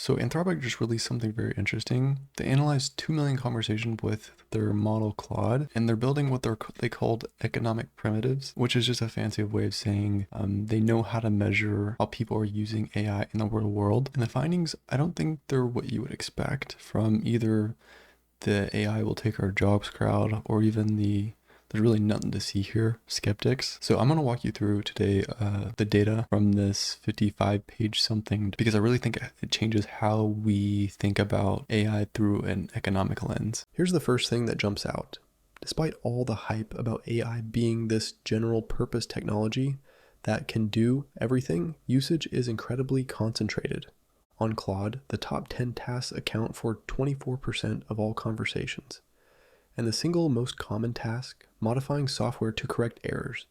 So Anthropic just released something very interesting. They analyzed 2 million conversations with their model Claude, and they're building what they called economic primitives, which is just a fancy way of saying they know how to measure how people are using AI in the real world. And the findings, I don't think they're what you would expect from either the AI will take our jobs crowd or even there's really nothing to see here, skeptics. So I'm going to walk you through today the data from this 55-page something, because I really think it changes how we think about AI through an economic lens. Here's the first thing that jumps out. Despite all the hype about AI being this general purpose technology that can do everything, usage is incredibly concentrated. On Claude, the top 10 tasks account for 24% of all conversations. And the single most common task, modifying software to correct errors,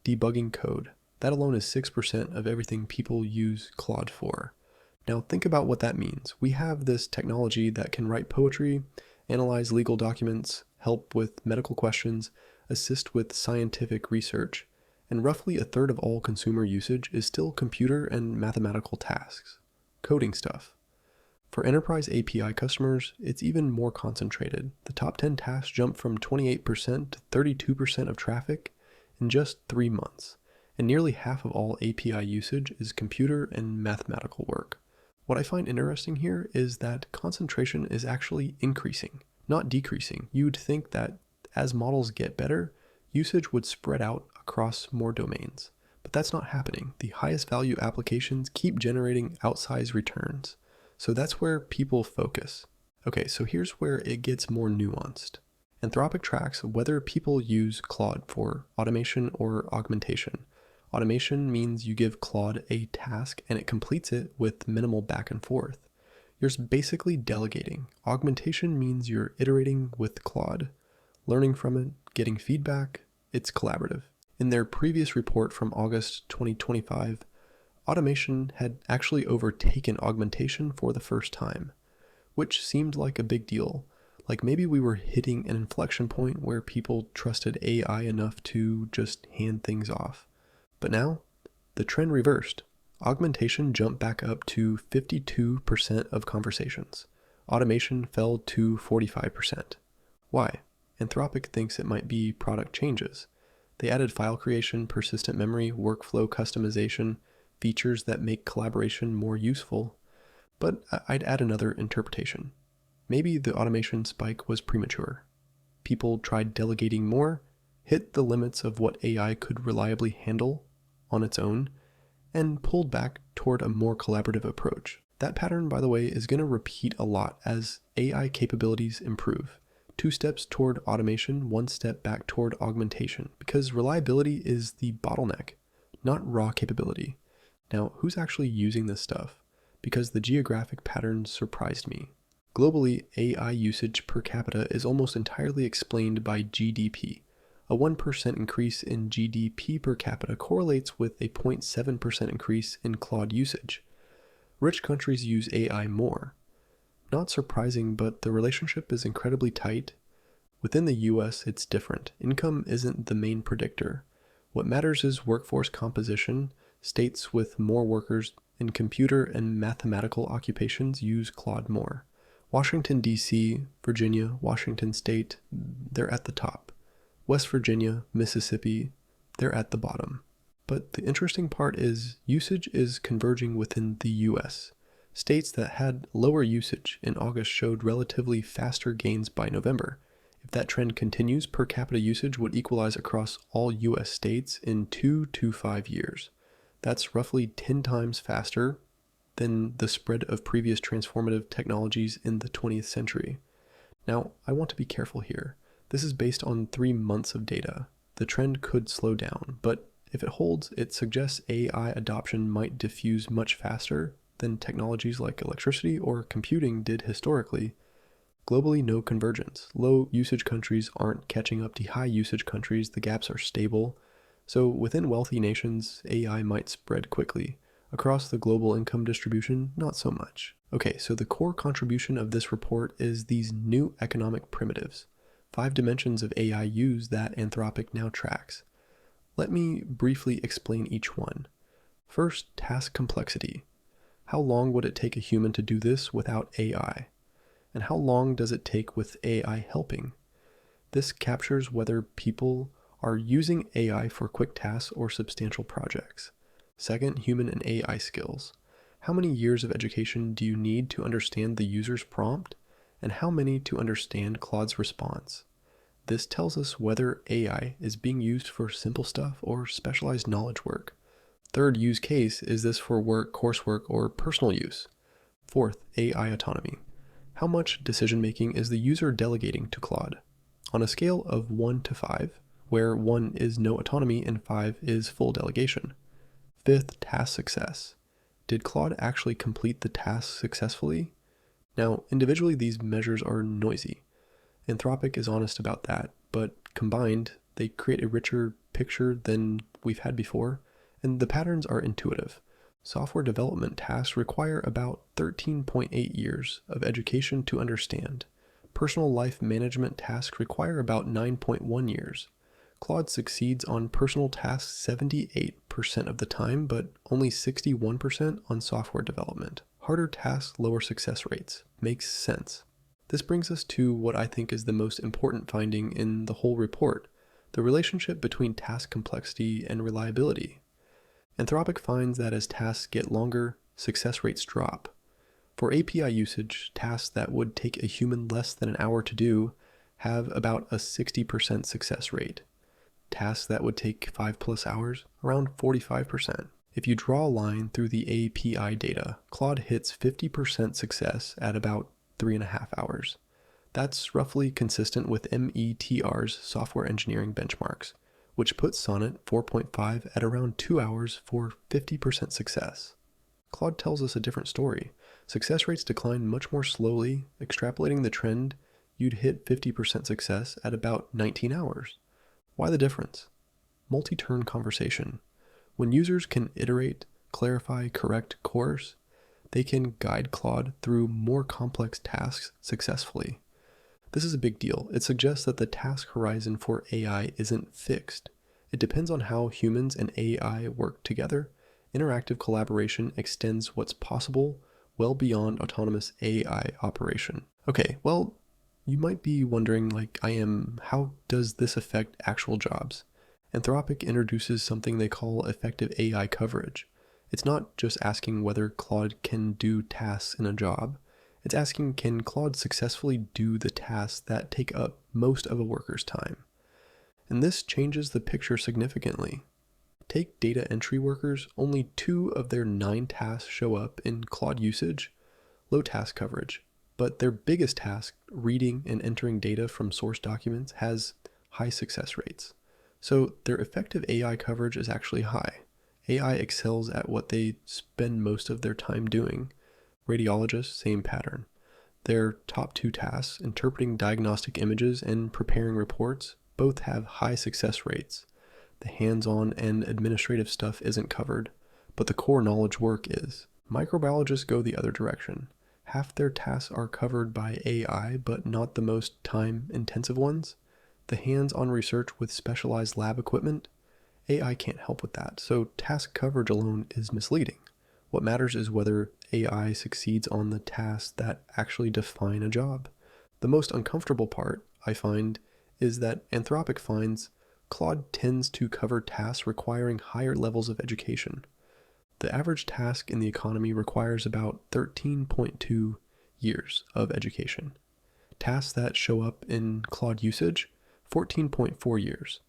debugging code, that alone is 6% of everything people use Claude for. Now think about what that means. We have this technology that can write poetry, analyze legal documents, help with medical questions, assist with scientific research, and roughly a third of all consumer usage is still computer and mathematical tasks, coding stuff. For enterprise API customers, it's even more concentrated. The top 10 tasks jump from 28% to 32% of traffic in just 3 months, and nearly half of all API usage is computer and mathematical work. What I find interesting here is that concentration is actually increasing, not decreasing. You'd think that as models get better, usage would spread out across more domains, but that's not happening. The highest value applications keep generating outsized returns. So that's where people focus. Okay, so here's where it gets more nuanced. Anthropic tracks whether people use Claude for automation or augmentation. Automation means you give Claude a task and it completes it with minimal back and forth. You're basically delegating. Augmentation means you're iterating with Claude, learning from it, getting feedback. It's collaborative. In their previous report from August 2025, automation had actually overtaken augmentation for the first time, which seemed like a big deal. Like maybe we were hitting an inflection point where people trusted AI enough to just hand things off. But now, the trend reversed. Augmentation jumped back up to 52% of conversations. Automation fell to 45%. Why? Anthropic thinks it might be product changes. They added file creation, persistent memory, workflow customization, features that make collaboration more useful, but I'd add another interpretation. Maybe the automation spike was premature. People tried delegating more, hit the limits of what AI could reliably handle on its own, and pulled back toward a more collaborative approach. That pattern, by the way, is going to repeat a lot as AI capabilities improve. 2 steps toward automation, 1 step back toward augmentation, because reliability is the bottleneck, not raw capability. Now, who's actually using this stuff? Because the geographic patterns surprised me. Globally, AI usage per capita is almost entirely explained by GDP. A 1% increase in GDP per capita correlates with a 0.7% increase in Claude usage. Rich countries use AI more. Not surprising, but the relationship is incredibly tight. Within the US, it's different. Income isn't the main predictor. What matters is workforce composition. States with more workers in computer and mathematical occupations use Claude more. Washington, D.C., Virginia, Washington State, they're at the top. West Virginia, Mississippi, they're at the bottom. But the interesting part is usage is converging within the U.S. States that had lower usage in August showed relatively faster gains by November. If that trend continues, per capita usage would equalize across all U.S. states in 2 to 5 years. That's roughly 10 times faster than the spread of previous transformative technologies in the 20th century. Now, I want to be careful here. This is based on 3 months of data. The trend could slow down, but if it holds, it suggests AI adoption might diffuse much faster than technologies like electricity or computing did historically. Globally, no convergence. Low usage countries aren't catching up to high usage countries. The gaps are stable. So within wealthy nations, AI might spread quickly. Across the global income distribution, not so much. Okay, so the core contribution of this report is these new economic primitives. 5 dimensions of AI use that Anthropic now tracks. Let me briefly explain each one. First, task complexity. How long would it take a human to do this without AI? And how long does it take with AI helping? This captures whether people are using AI for quick tasks or substantial projects. Second, human and AI skills. How many years of education do you need to understand the user's prompt, and how many to understand Claude's response? This tells us whether AI is being used for simple stuff or specialized knowledge work. Third use case, is this for work, coursework, or personal use? Fourth, AI autonomy. How much decision-making is the user delegating to Claude? On a scale of 1 to 5, where 1 is no autonomy and 5 is full delegation. Fifth, task success. Did Claude actually complete the task successfully? Now, individually, these measures are noisy. Anthropic is honest about that, but combined, they create a richer picture than we've had before, and the patterns are intuitive. Software development tasks require about 13.8 years of education to understand. Personal life management tasks require about 9.1 years. Claude succeeds on personal tasks 78% of the time, but only 61% on software development. Harder tasks lower success rates. Makes sense. This brings us to what I think is the most important finding in the whole report, the relationship between task complexity and reliability. Anthropic finds that as tasks get longer, success rates drop. For API usage, tasks that would take a human less than an hour to do have about a 60% success rate. Tasks that would take 5+ hours, around 45%. If you draw a line through the API data, Claude hits 50% success at about 3.5 hours. That's roughly consistent with METR's software engineering benchmarks, which puts Sonnet 4.5 at around 2 hours for 50% success. Claude tells us a different story. Success rates decline much more slowly. Extrapolating the trend, you'd hit 50% success at about 19 hours. Why the difference? Multi-turn conversation. When users can iterate, clarify, correct course, they can guide Claude through more complex tasks successfully. This is a big deal. It suggests that the task horizon for AI isn't fixed. It depends on how humans and AI work together. Interactive collaboration extends what's possible well beyond autonomous AI operation. Okay, well, you might be wondering, like I am, how does this affect actual jobs? Anthropic introduces something they call effective AI coverage. It's not just asking whether Claude can do tasks in a job. It's asking, can Claude successfully do the tasks that take up most of a worker's time? And this changes the picture significantly. Take data entry workers, only 2 of their 9 tasks show up in Claude usage, low task coverage. But their biggest task, reading and entering data from source documents, has high success rates. So their effective AI coverage is actually high. AI excels at what they spend most of their time doing. Radiologists, same pattern. Their top 2 tasks, interpreting diagnostic images and preparing reports, both have high success rates. The hands-on and administrative stuff isn't covered, but the core knowledge work is. Microbiologists go the other direction. Half their tasks are covered by AI, but not the most time-intensive ones. The hands-on research with specialized lab equipment, AI can't help with that, so task coverage alone is misleading. What matters is whether AI succeeds on the tasks that actually define a job. The most uncomfortable part, I find, is that Anthropic finds Claude tends to cover tasks requiring higher levels of education. The average task in the economy requires about 13.2 years of education. Tasks that show up in Claude usage, 14.4 years.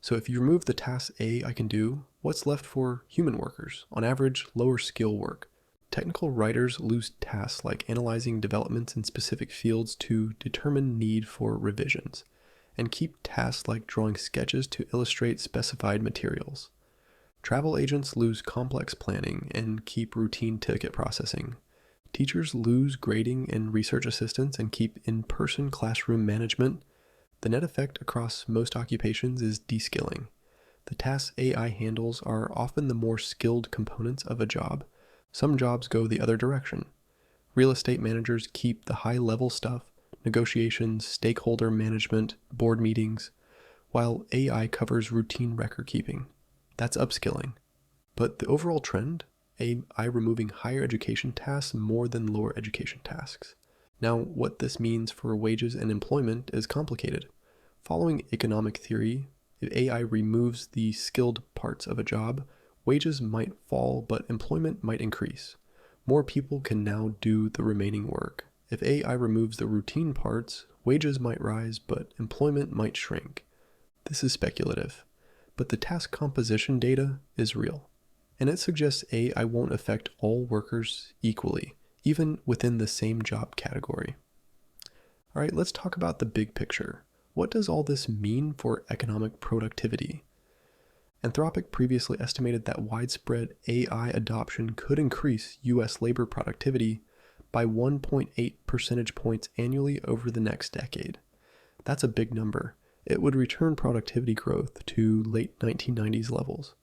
So if you remove the task I can do, what's left for human workers? On average, lower skill work. Technical writers lose tasks like analyzing developments in specific fields to determine need for revisions, and keep tasks like drawing sketches to illustrate specified materials. Travel agents lose complex planning and keep routine ticket processing. Teachers lose grading and research assistants and keep in-person classroom management. The net effect across most occupations is deskilling. The tasks AI handles are often the more skilled components of a job. Some jobs go the other direction. Real estate managers keep the high-level stuff, negotiations, stakeholder management, board meetings, while AI covers routine record keeping. That's upskilling. But the overall trend, AI removing higher education tasks more than lower education tasks. Now, what this means for wages and employment is complicated. Following economic theory, if AI removes the skilled parts of a job, wages might fall, but employment might increase. More people can now do the remaining work. If AI removes the routine parts, wages might rise, but employment might shrink. This is speculative, but the task composition data is real, and it suggests AI won't affect all workers equally, even within the same job category. All right, let's talk about the big picture. What does all this mean for economic productivity? Anthropic previously estimated that widespread AI adoption could increase U.S. labor productivity by 1.8 percentage points annually over the next decade. That's a big number. It would return productivity growth to late 1990s levels.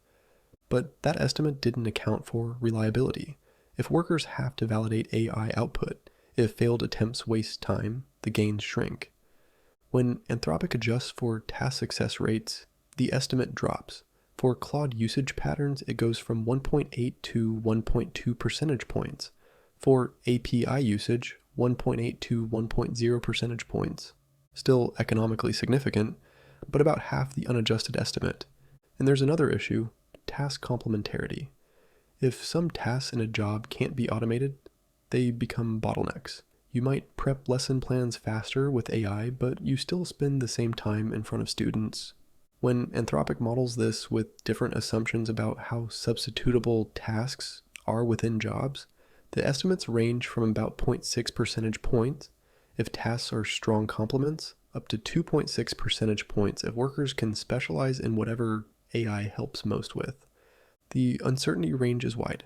But that estimate didn't account for reliability. If workers have to validate AI output, if failed attempts waste time, the gains shrink. When Anthropic adjusts for task success rates, the estimate drops. For Claude usage patterns, it goes from 1.8 to 1.2 percentage points. For API usage, 1.8 to 1.0 percentage points. Still economically significant, but about half the unadjusted estimate. And there's another issue, task complementarity. If some tasks in a job can't be automated, they become bottlenecks. You might prep lesson plans faster with AI, but you still spend the same time in front of students. When Anthropic models this with different assumptions about how substitutable tasks are within jobs, the estimates range from about 0.6 percentage points if tasks are strong complements, up to 2.6 percentage points if workers can specialize in whatever AI helps most with. The uncertainty range is wide.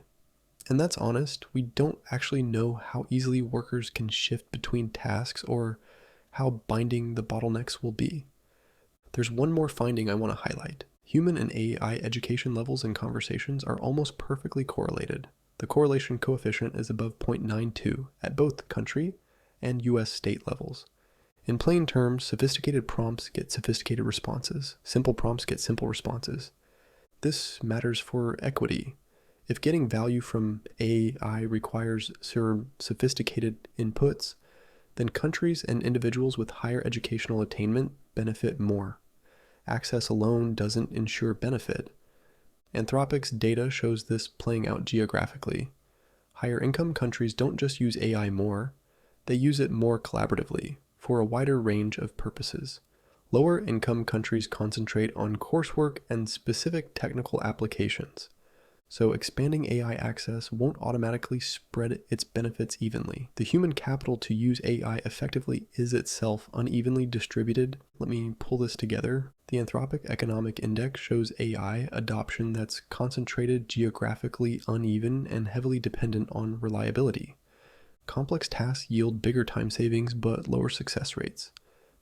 And that's honest, we don't actually know how easily workers can shift between tasks or how binding the bottlenecks will be. There's one more finding I want to highlight. Human and AI education levels and conversations are almost perfectly correlated. The correlation coefficient is above 0.92 at both country and US state levels. In plain terms, sophisticated prompts get sophisticated responses. Simple prompts get simple responses. This matters for equity. If getting value from AI requires sophisticated inputs, then countries and individuals with higher educational attainment benefit more. Access alone doesn't ensure benefit. Anthropic's data shows this playing out geographically. Higher income countries don't just use AI more, they use it more collaboratively for a wider range of purposes. Lower income countries concentrate on coursework and specific technical applications. So expanding AI access won't automatically spread its benefits evenly. The human capital to use AI effectively is itself unevenly distributed. Let me pull this together. The Anthropic Economic Index shows AI adoption that's concentrated, geographically uneven, and heavily dependent on reliability. Complex tasks yield bigger time savings but lower success rates.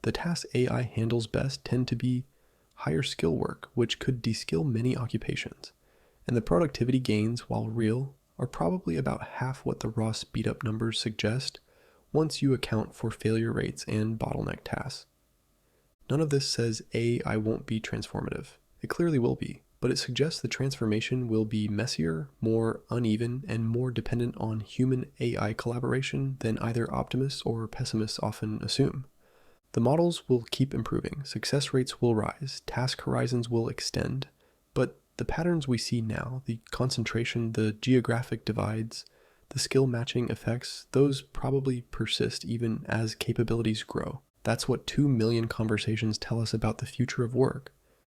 The tasks AI handles best tend to be higher skill work, which could de-skill many occupations. And the productivity gains, while real, are probably about half what the raw speed-up numbers suggest once you account for failure rates and bottleneck tasks. None of this says AI won't be transformative. It clearly will be, but it suggests the transformation will be messier, more uneven, and more dependent on human-AI collaboration than either optimists or pessimists often assume. The models will keep improving, success rates will rise, task horizons will extend, but the patterns we see now, the concentration, the geographic divides, the skill matching effects, those probably persist even as capabilities grow. That's what 2 million conversations tell us about the future of work.